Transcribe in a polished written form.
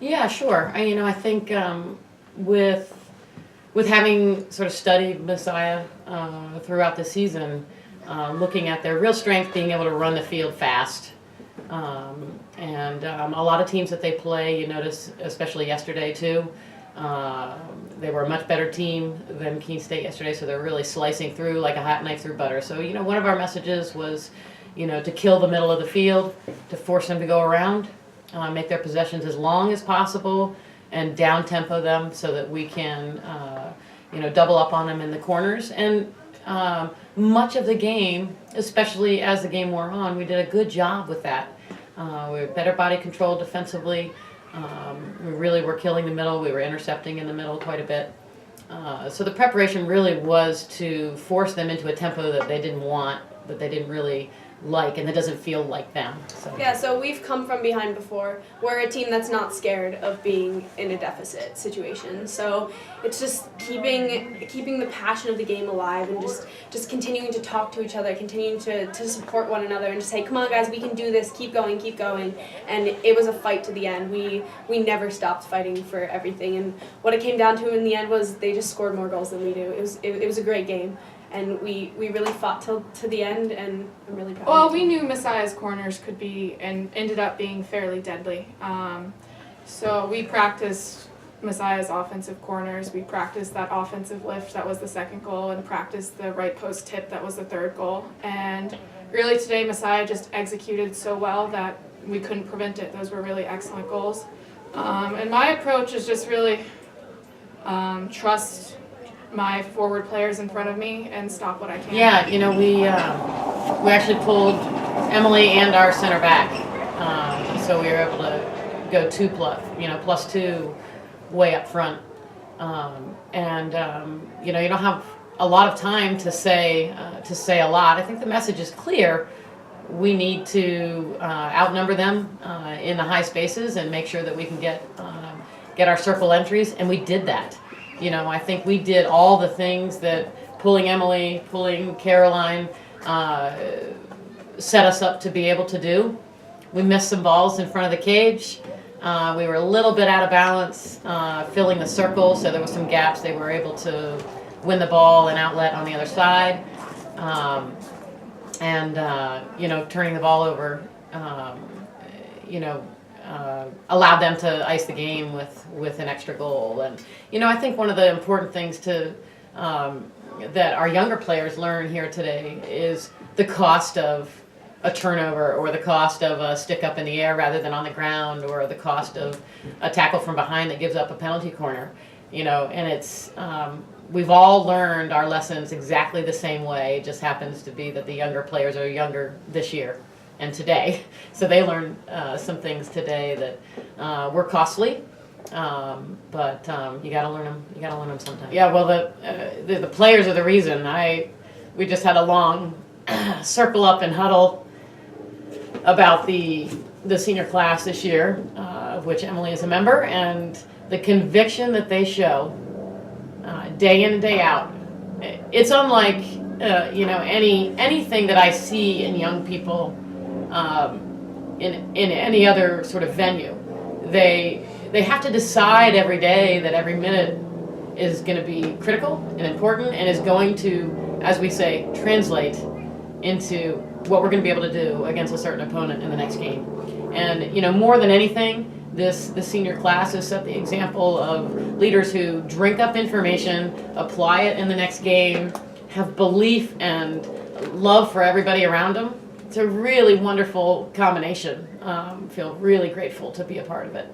Yeah, sure. I think with having sort of studied Messiah throughout the season, looking at their real strength, being able to run the field fast. And a lot of teams that they play, you notice, especially yesterday too, they were a much better team than Keene State yesterday, so they're really slicing through like a hot knife through butter. So, one of our messages was, to kill the middle of the field, to force them to go around, make their possessions as long as possible, and down-tempo them so that we can, double up on them in the corners. And much of the game, especially as the game wore on, we did a good job with that. We were better body control defensively. We really were killing the middle. We were intercepting in the middle quite a bit. So the preparation really was to force them into a tempo that they didn't want, that they didn't really like, and that doesn't feel like them. So we've come from behind before. We're a team that's not scared of being in a deficit situation. So it's just keeping the passion of the game alive, and just continuing to talk to each other, continuing to support one another, and to say, come on guys, we can do this, keep going. And it was a fight to the end. We never stopped fighting for everything, and what it came down to in the end was they just scored more goals than we do. It was a great game. And we really fought to the end, and I'm really proud. Well, we knew Messiah's corners could be, and ended up being, fairly deadly. So we practiced Messiah's offensive corners. We practiced that offensive lift that was the second goal, and practiced the right post tip that was the third goal. And really today, Messiah just executed so well that we couldn't prevent it. Those were really excellent goals. And my approach is just really trust my forward players in front of me and stop what I can. Yeah, we actually pulled Emily and our center back, so we were able to go plus two way up front, and you don't have a lot of time to say a lot. I think the message is clear. We need to outnumber them in the high spaces and make sure that we can get our circle entries, and we did that. I think we did all the things that pulling Emily, pulling Caroline set us up to be able to do. We missed some balls in front of the cage. We were a little bit out of balance filling the circle, so there were some gaps. They were able to win the ball and outlet on the other side. Turning the ball over, allowed them to ice the game with an extra goal. And I think one of the important things that our younger players learn here today is the cost of a turnover, or the cost of a stick up in the air rather than on the ground, or the cost of a tackle from behind that gives up a penalty corner. And it's we've all learned our lessons exactly the same way. It just happens to be that the younger players are younger this year and today, so they learned some things today that were costly, but you got to learn them. You got to learn them sometime. Yeah, well, the players are the reason. We just had a long circle up and huddle about the senior class this year, of which Emily is a member, and the conviction that they show day in and day out. It's unlike anything that I see in young people. In any other sort of venue, they have to decide every day that every minute is going to be critical and important, and is going to, as we say, translate into what we're going to be able to do against a certain opponent in the next game. And more than anything, the senior class has set the example of leaders who drink up information, apply it in the next game, have belief and love for everybody around them. It's a really wonderful combination. Feel really grateful to be a part of it.